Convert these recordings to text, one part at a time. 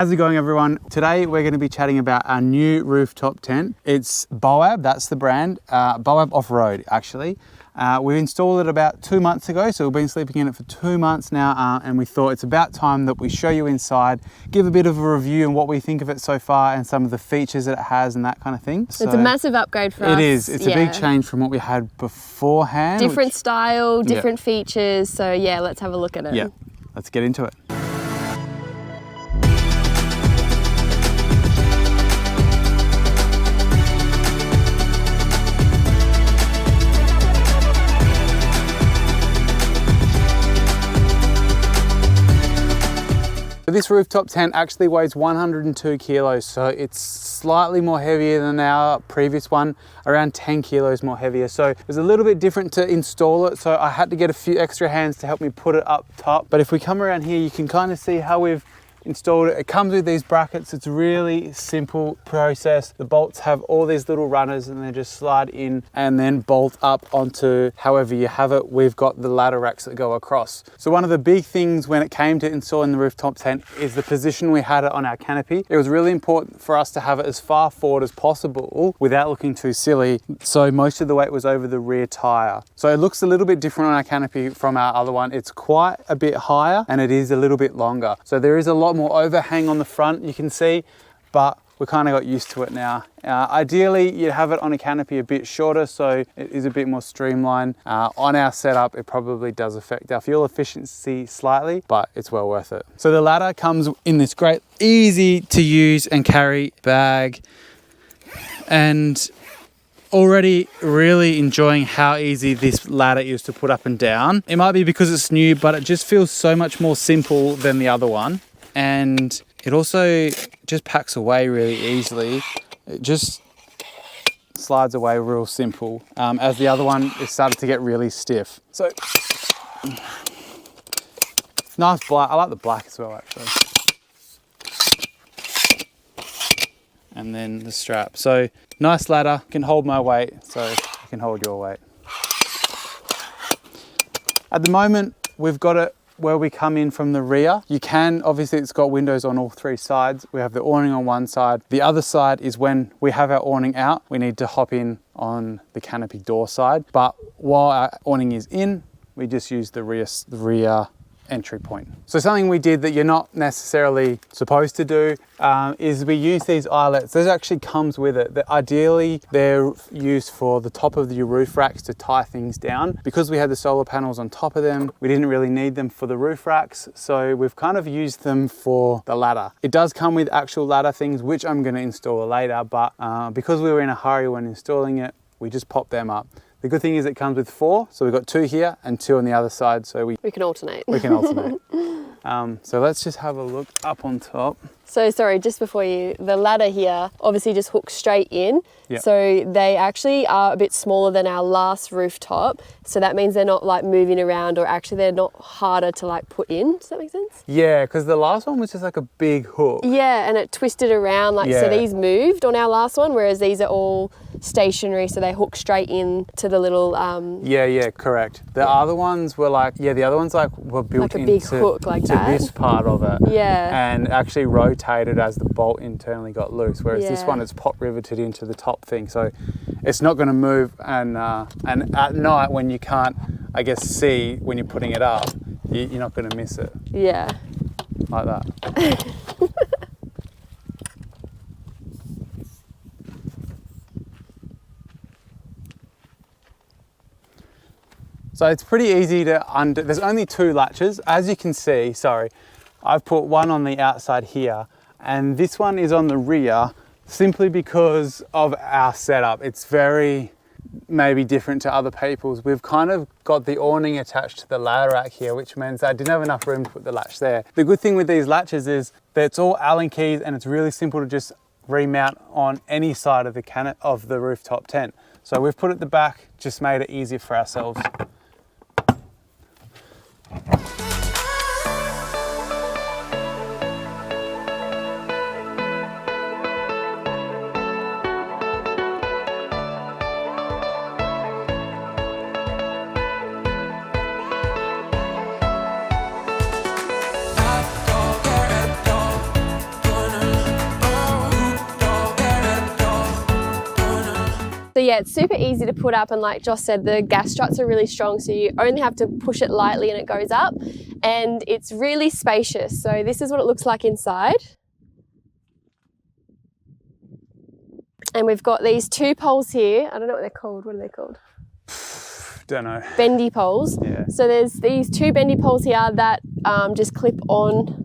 How's it going, everyone? Today we're going to be chatting about our new rooftop tent. It's Boab, that's the brand, Boab Off Road actually. We installed it about 2 months ago, so we've been sleeping in it for 2 months now, and we thought it's about time that we show you inside, give a bit of a review on what we think of it so far and some of the features that it has and that kind of thing. So it's a massive upgrade for us. It is. It's a big change from what we had beforehand. Different style, different features. So yeah, let's have a look at it. Yeah, let's get into it. This rooftop tent actually weighs 102 kilos, so it's slightly more heavier than our previous one, around 10 kilos more heavier. So it was a little bit different to install it, so I had to get a few extra hands to help me put it up top. But if we come around here, you can kind of see how we've installed it. It comes with these brackets. It's a really simple process. The bolts have all these little runners and they just slide in and then bolt up onto however you have it. We've got the ladder racks that go across. So one of the big things when it came to installing the rooftop tent is the position we had it on our canopy. It was really important for us to have it as far forward as possible without looking too silly. So most of the weight was over the rear tire. So it looks a little bit different on our canopy from our other one. It's quite a bit higher and it is a little bit longer. So there is a lot more overhang on the front, you can see, but we kind of got used to it now. Ideally, you'd have it on a canopy a bit shorter, so it is a bit more streamlined. On our setup, it probably does affect our fuel efficiency slightly, but it's well worth it. So the ladder comes in this great, easy to use and carry bag, and already really enjoying how easy this ladder is to put up and down. It might be because it's new, but it just feels so much more simple than the other one. And it also just packs away really easily. It just slides away real simple, as the other one is started to get really stiff. So nice black. I like the black as well, actually. And then the strap. So nice ladder, can hold my weight, so I can hold your weight. At the moment, we've got it where we come in from the rear. You can, obviously it's got windows on all three sides. We have the awning on one side. The other side is when we have our awning out, we need to hop in on the canopy door side. But while our awning is in, we just use the rear entry point. So something we did that you're not necessarily supposed to do is we use these eyelets. This actually comes with it. Ideally, they're used for the top of your roof racks to tie things down. Because we had the solar panels on top of them, we didn't really need them for the roof racks, so we've kind of used them for the ladder. It does come with actual ladder things, which I'm going to install later, but because we were in a hurry when installing it, we just popped them up. The good thing is it comes with 4, so we've got 2 here and 2 on the other side, so we can alternate. We can alternate. So let's just have a look up on top. So sorry, just before the ladder here obviously just hooks straight in. Yep. So they actually are a bit smaller than our last rooftop. So that means they're not like moving around, or actually they're not harder to like put in. Does that make sense? Yeah, because the last one was just like a big hook. Yeah, and it twisted around so these moved on our last one, whereas these are all stationary, so they hook straight in to the little Yeah, correct. The other ones were like, the other ones like were built like a big hook like that. To this part of it. Yeah. And actually rotated as the bolt internally got loose, whereas this one is pop riveted into the top thing, so it's not going to move. And at night when you can't, I guess, see when you're putting it up, you're not going to miss it. Yeah. Like that. So it's pretty easy to undo. There's only 2 latches. As you can see, I've put one on the outside here, and this one is on the rear simply because of our setup. It's very maybe different to other people's. We've kind of got the awning attached to the ladder rack here, which means I didn't have enough room to put the latch there. The good thing with these latches is that it's all Allen keys and it's really simple to just remount on any side of the rooftop tent. So we've put it at the back, just made it easier for ourselves. So yeah, it's super easy to put up, and like Josh said, the gas struts are really strong, so you only have to push it lightly and it goes up, and it's really spacious. So this is what it looks like inside. And we've got these 2 poles here. I don't know what they're called. What are they called? Don't know. Bendy poles. Yeah. So there's these 2 bendy poles here that just clip on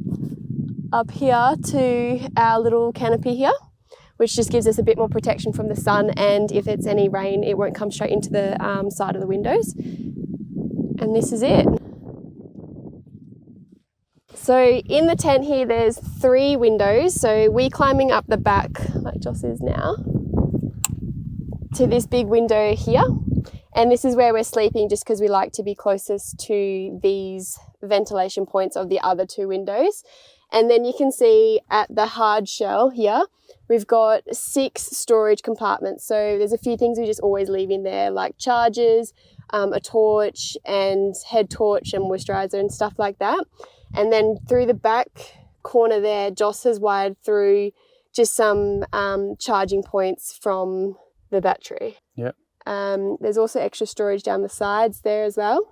up here to our little canopy here, which just gives us a bit more protection from the sun, and if it's any rain, it won't come straight into the side of the windows. And this is it. So in the tent here, there's 3 windows. So we're climbing up the back, like Joss is now, to this big window here. And this is where we're sleeping, just because we like to be closest to these ventilation points of the other 2 windows. And then you can see at the hard shell here, we've got 6 storage compartments. So there's a few things we just always leave in there, like chargers, a torch and head torch and moisturizer and stuff like that. And then through the back corner there, Joss has wired through just some charging points from the battery. Yep. There's also extra storage down the sides there as well.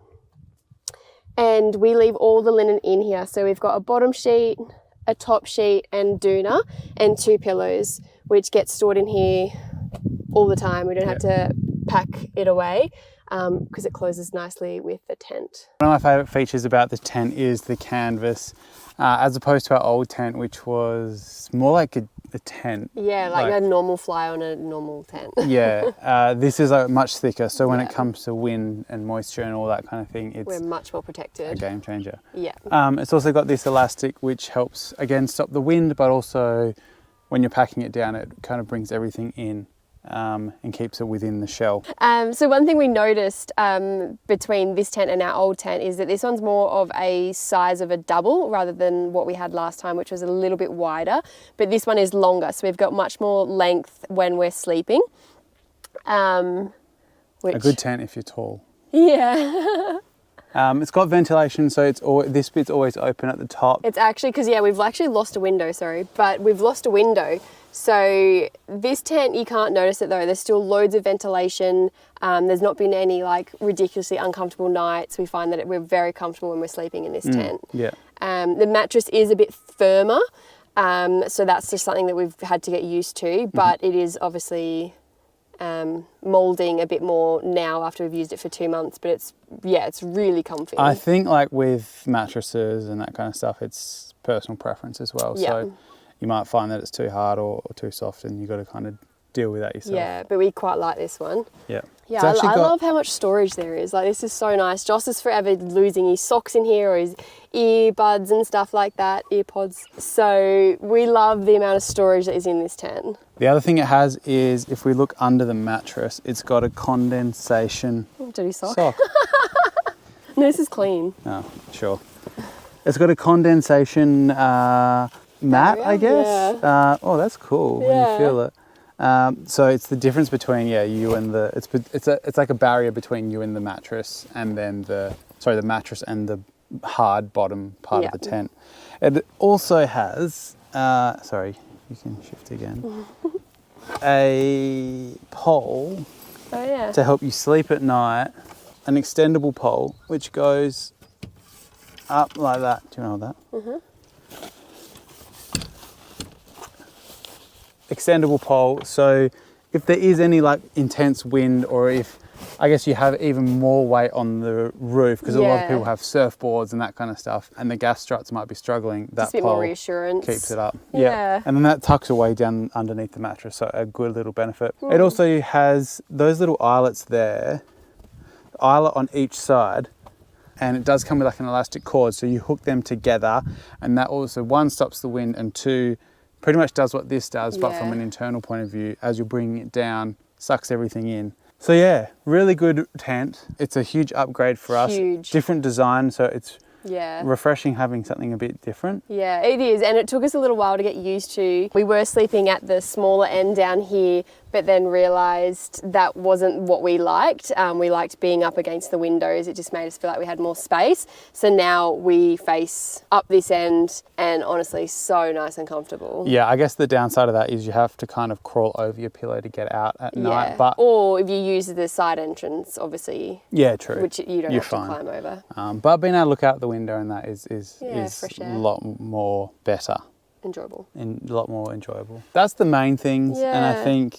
And we leave all the linen in here. So we've got a bottom sheet, a top sheet and doona, and 2 pillows, which get stored in here all the time. We don't have to pack it away because it closes nicely with the tent. One of my favourite features about the tent is the canvas, as opposed to our old tent, which was more like a tent. Yeah, like a normal fly on a normal tent. Yeah, this is like much thicker, so when it comes to wind and moisture and all that kind of thing, it's we're much more protected. a game changer. Yeah. It's also got this elastic which helps, again, stop the wind, but also when you're packing it down, it kind of brings everything in and keeps it within the shell. So one thing we noticed between this tent and our old tent is that this one's more of a size of a double rather than what we had last time, which was a little bit wider, but this one is longer, so we've got much more length when we're sleeping. A good tent if you're tall. Yeah. It's got ventilation, so this bit's always open at the top. It's actually, because we've actually lost a window, but we've lost a window. So this tent, you can't notice it though. There's still loads of ventilation. There's not been any like ridiculously uncomfortable nights. We find that we're very comfortable when we're sleeping in this tent. Yeah. The mattress is a bit firmer, so that's just something that we've had to get used to, but it is obviously moulding a bit more now after we've used it for 2 months, but it's really comfy. I think like with mattresses and that kind of stuff, it's personal preference as well. Yeah. So you might find that it's too hard or too soft, and you've got to kind of deal with that yourself. Yeah, but we quite like this one. Yeah. Yeah, I love how much storage there is. Like, this is so nice. Joss is forever losing his socks in here or his earbuds and stuff like that, earpods. So we love the amount of storage that is in this tent. The other thing it has is, if we look under the mattress, it's got a condensation Dirty sock. sock. No, this is clean. Oh, sure. It's got a condensation mat, I guess. Yeah. Oh, that's cool when you feel it. So it's the difference between you and the it's like a barrier between you and the mattress, and then the mattress and the hard bottom part of the tent. It also has sorry, you can shift again. A pole to help you sleep at night, an extendable pole which goes up like that. Do you know that? Extendable pole, so if there is any like intense wind, or if I guess you have even more weight on the roof, because a lot of people have surfboards and that kind of stuff, and the gas struts might be struggling, that just a bit pole more reassurance. keeps it up. Yeah. And then that tucks away down underneath the mattress, so a good little benefit. It also has those little eyelets there, eyelet on each side, and it does come with like an elastic cord, so you hook them together, and that also, 1, stops the wind, and 2, pretty much does what this does, but from an internal point of view, as you're bringing it down, sucks everything in. So yeah, really good tent. It's a huge upgrade for us. Different design, so it's refreshing having something a bit different. Yeah, it is, and it took us a little while to get used to. We were sleeping at the smaller end down here, but then realised that wasn't what we liked. We liked being up against the windows. It just made us feel like we had more space. So now we face up this end, and honestly, so nice and comfortable. Yeah, I guess the downside of that is you have to kind of crawl over your pillow to get out at night. But or if you use the side entrance, obviously. Yeah, true. Which you don't You're have fine. to climb over. But being able to look out the window and that is fresh a air. lot more better. Enjoyable. And a lot more enjoyable. That's the main things. And I think,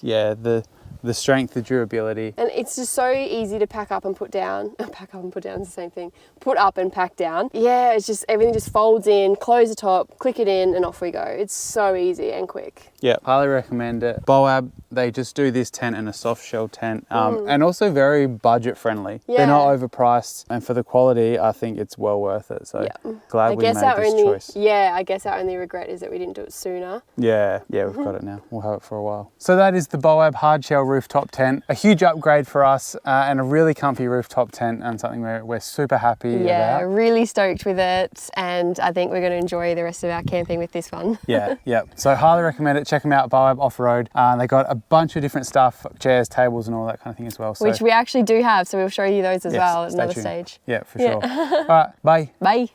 the strength, the durability. And it's just so easy to pack up and put down. Pack up and put down is the same thing. Put up and pack down. Yeah, it's just everything just folds in, close the top, click it in, and off we go. It's so easy and quick. Yeah, highly recommend it. Boab, they just do this tent and a soft shell tent, and also very budget friendly. Yeah. They're not overpriced, and for the quality, I think it's well worth it. So glad we made this choice. Yeah, I guess our only regret is that we didn't do it sooner. Yeah, we've got it now. We'll have it for a while. So that is the Boab hard shell rooftop tent. A huge upgrade for us, and a really comfy rooftop tent, and something we're super happy about. Yeah, really stoked with it, and I think we're going to enjoy the rest of our camping with this one. Yeah. So highly recommend it. Check them out, Boab Off Road. They got a bunch of different stuff, chairs, tables, and all that kind of thing as well. So, which we actually do have, so we'll show you those as well at another stage. Yeah, for sure. All right, bye. Bye.